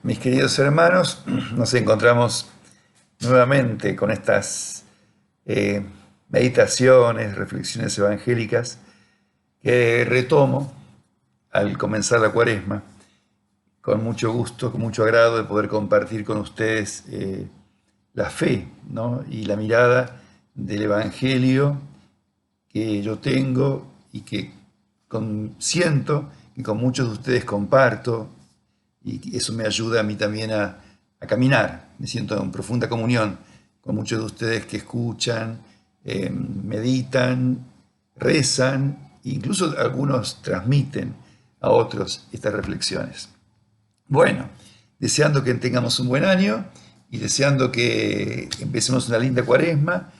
Mis queridos hermanos, nos encontramos nuevamente con estas eh, meditaciones, reflexiones evangélicas que retomo al comenzar la cuaresma, con mucho gusto, con mucho agrado de poder compartir con ustedes la fe, ¿no? Y la mirada del Evangelio que yo tengo y que siento que con muchos de ustedes comparto, y eso me ayuda a mí también a caminar. Me siento en profunda comunión con muchos de ustedes que escuchan, meditan, rezan, e incluso algunos transmiten a otros estas reflexiones. Bueno, deseando que tengamos un buen año y deseando que empecemos una linda cuaresma,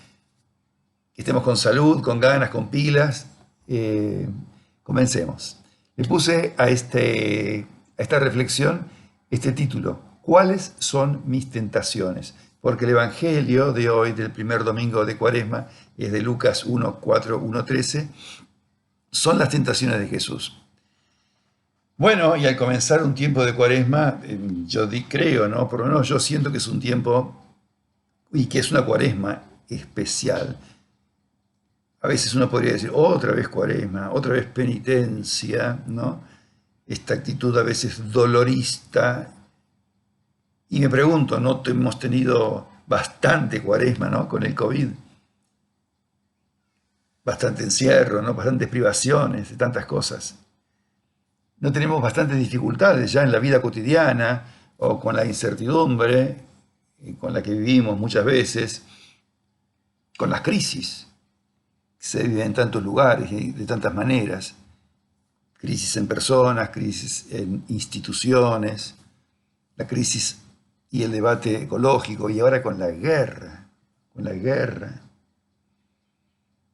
que estemos con salud, con ganas, con pilas. Comencemos. Le puse a esta reflexión este título: ¿cuáles son mis tentaciones? Porque el Evangelio de hoy, del primer domingo de Cuaresma, es de Lucas 1:4, 1:13, son las tentaciones de Jesús. Bueno, y al comenzar un tiempo de Cuaresma, creo, ¿no? Por lo menos yo siento que es un tiempo y que es una Cuaresma especial. A veces uno podría decir, otra vez Cuaresma, otra vez penitencia, ¿no? Esta actitud a veces dolorista. Y me pregunto, ¿no hemos tenido bastante Cuaresma, ¿no? Con el COVID? Bastante encierro, ¿no? Bastantes privaciones de tantas cosas. No tenemos bastantes dificultades ya en la vida cotidiana o con la incertidumbre con la que vivimos muchas veces, con las crisis que se viven en tantos lugares y de tantas maneras. Crisis en personas, crisis en instituciones, la crisis y el debate ecológico, y ahora con la guerra,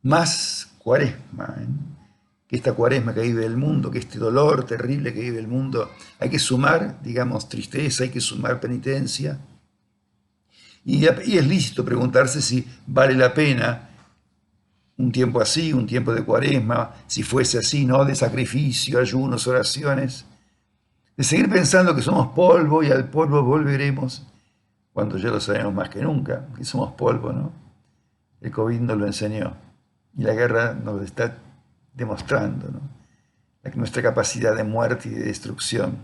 Más Cuaresma, ¿eh? Que esta Cuaresma que vive el mundo, que este dolor terrible que vive el mundo, hay que sumar, digamos, tristeza, hay que sumar penitencia. Y es lícito preguntarse si vale la pena un tiempo así, un tiempo de Cuaresma, si fuese así, ¿no? De sacrificio, ayunos, oraciones, de seguir pensando que somos polvo y al polvo volveremos, cuando ya lo sabemos más que nunca, que somos polvo, ¿no? El COVID nos lo enseñó y la guerra nos lo está demostrando, ¿no? Nuestra capacidad de muerte y de destrucción.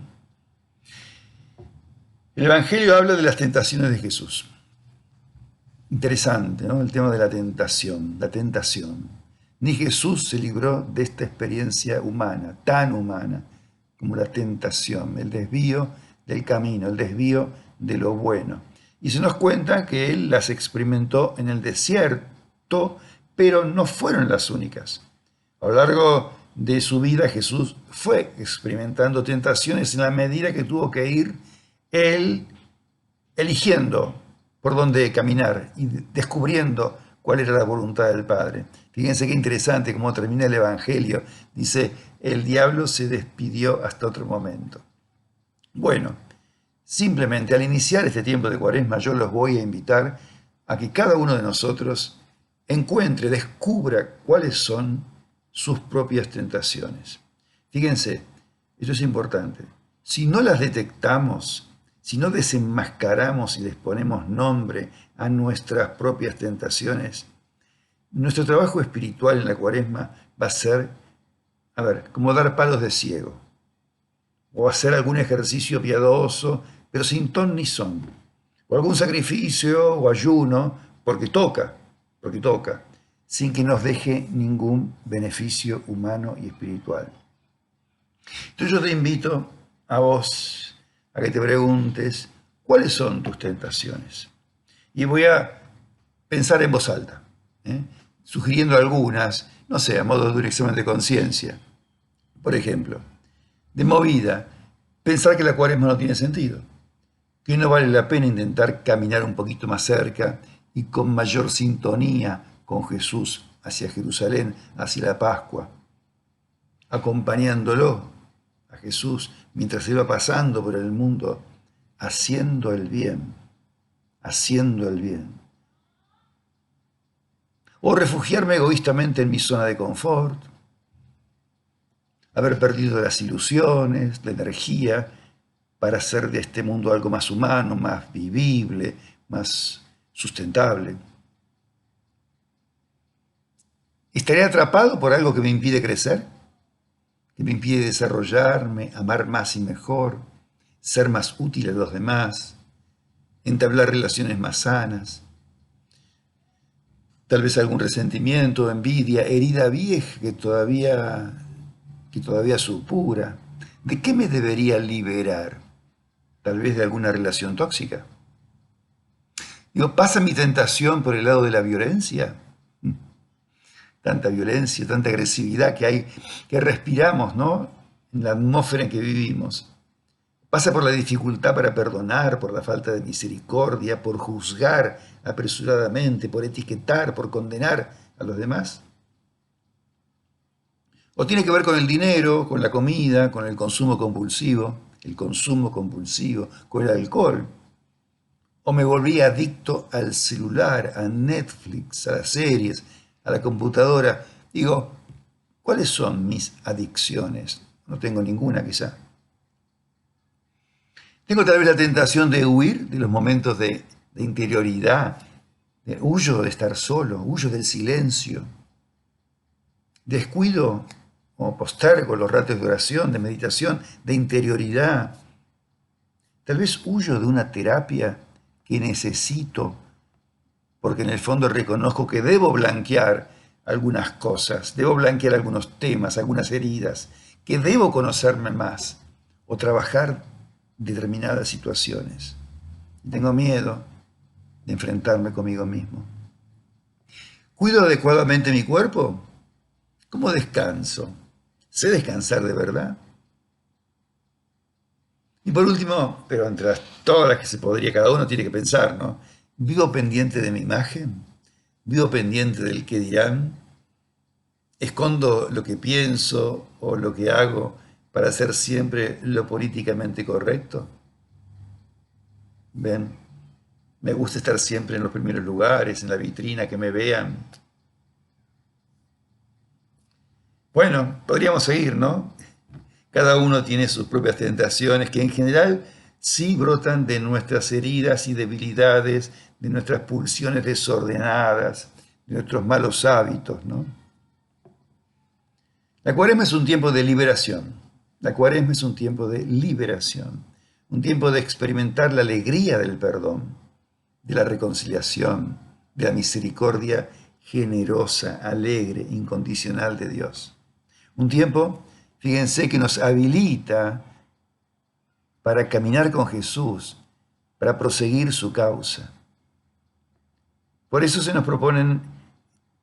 El Evangelio habla de las tentaciones de Jesús. Interesante, ¿no? El tema de la tentación, la tentación. Ni Jesús se libró de esta experiencia humana, tan humana, como la tentación, el desvío del camino, el desvío de lo bueno. Y se nos cuenta que él las experimentó en el desierto, pero no fueron las únicas. A lo largo de su vida Jesús fue experimentando tentaciones en la medida que tuvo que ir él eligiendo por dónde caminar y descubriendo cuál era la voluntad del Padre. Fíjense qué interesante cómo termina el Evangelio. Dice, el diablo se despidió hasta otro momento. Bueno, simplemente al iniciar este tiempo de Cuaresma yo los voy a invitar a que cada uno de nosotros encuentre, descubra cuáles son sus propias tentaciones. Fíjense, esto es importante. Si no las detectamos, si no desenmascaramos y les ponemos nombre a nuestras propias tentaciones, nuestro trabajo espiritual en la Cuaresma va a ser, como dar palos de ciego, o hacer algún ejercicio piadoso, pero sin ton ni son, o algún sacrificio o ayuno, porque toca, sin que nos deje ningún beneficio humano y espiritual. Entonces yo te invito a vos a que te preguntes cuáles son tus tentaciones. Y voy a pensar en voz alta, sugiriendo algunas, no sé, a modo de un examen de conciencia. Por ejemplo, de movida, pensar que la Cuaresma no tiene sentido, que no vale la pena intentar caminar un poquito más cerca y con mayor sintonía con Jesús hacia Jerusalén, hacia la Pascua, acompañándolo a Jesús mientras iba pasando por el mundo, haciendo el bien, haciendo el bien. O refugiarme egoístamente en mi zona de confort, haber perdido las ilusiones, la energía, para hacer de este mundo algo más humano, más vivible, más sustentable. ¿Estaré atrapado por algo que me impide crecer? ¿Que me impide desarrollarme, amar más y mejor, ser más útil a los demás, entablar relaciones más sanas? Tal vez algún resentimiento, envidia, herida vieja que todavía supura. ¿De qué me debería liberar? Tal vez de alguna relación tóxica. Digo, ¿pasa mi tentación por el lado de la violencia? Tanta violencia, tanta agresividad que hay, que respiramos, ¿no? En la atmósfera en que vivimos. Pasa por la dificultad para perdonar, por la falta de misericordia, por juzgar apresuradamente, por etiquetar, por condenar a los demás. O tiene que ver con el dinero, con la comida, con el consumo compulsivo, con el alcohol. O me volví adicto al celular, a Netflix, a las series, a la computadora. Digo, ¿cuáles son mis adicciones? No tengo ninguna quizá. Tengo tal vez la tentación de huir de los momentos de interioridad. Huyo de estar solo, huyo del silencio. Descuido o postergo los ratos de oración, de meditación, de interioridad. Tal vez huyo de una terapia que necesito, porque en el fondo reconozco que debo blanquear algunas cosas, debo blanquear algunos temas, algunas heridas, que debo conocerme más o trabajar determinadas situaciones. Y tengo miedo de enfrentarme conmigo mismo. ¿Cuido adecuadamente mi cuerpo? ¿Cómo descanso? ¿Sé descansar de verdad? Y por último, pero entre todas las que se podría, cada uno tiene que pensar, ¿no? ¿Vivo pendiente de mi imagen? ¿Vivo pendiente del qué dirán? ¿Escondo lo que pienso o lo que hago para hacer siempre lo políticamente correcto? ¿Ven? Me gusta estar siempre en los primeros lugares, en la vitrina, que me vean. Bueno, podríamos seguir, ¿no? Cada uno tiene sus propias tentaciones que en general sí brotan de nuestras heridas y debilidades, de nuestras pulsiones desordenadas, de nuestros malos hábitos, ¿no? La Cuaresma es un tiempo de liberación. La Cuaresma es un tiempo de liberación, un tiempo de experimentar la alegría del perdón, de la reconciliación, de la misericordia generosa, alegre, incondicional de Dios. Un tiempo, fíjense, que nos habilita para caminar con Jesús, para proseguir su causa. Por eso se nos proponen,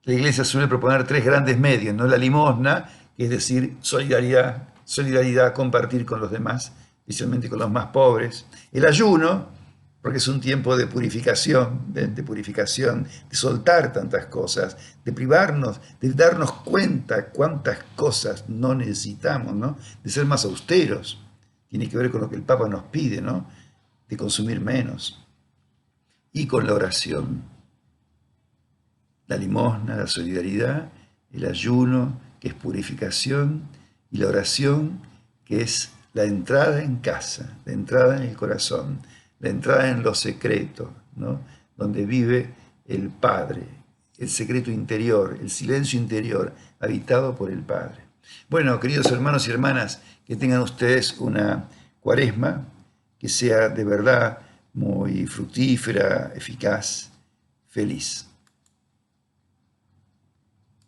la Iglesia suele proponer tres grandes medios, ¿no? La limosna, que es decir, solidaridad, compartir con los demás, especialmente con los más pobres. El ayuno, porque es un tiempo de purificación, de soltar tantas cosas, de privarnos, de darnos cuenta cuántas cosas no necesitamos, ¿no? De ser más austeros. Tiene que ver con lo que el Papa nos pide, ¿no? De consumir menos. Y con la oración. La limosna, la solidaridad, el ayuno, que es purificación, y la oración, que es la entrada en casa, la entrada en el corazón, la entrada en lo secreto, ¿no? Donde vive el Padre, el secreto interior, el silencio interior, habitado por el Padre. Bueno, queridos hermanos y hermanas, que tengan ustedes una Cuaresma que sea de verdad muy fructífera, eficaz, feliz.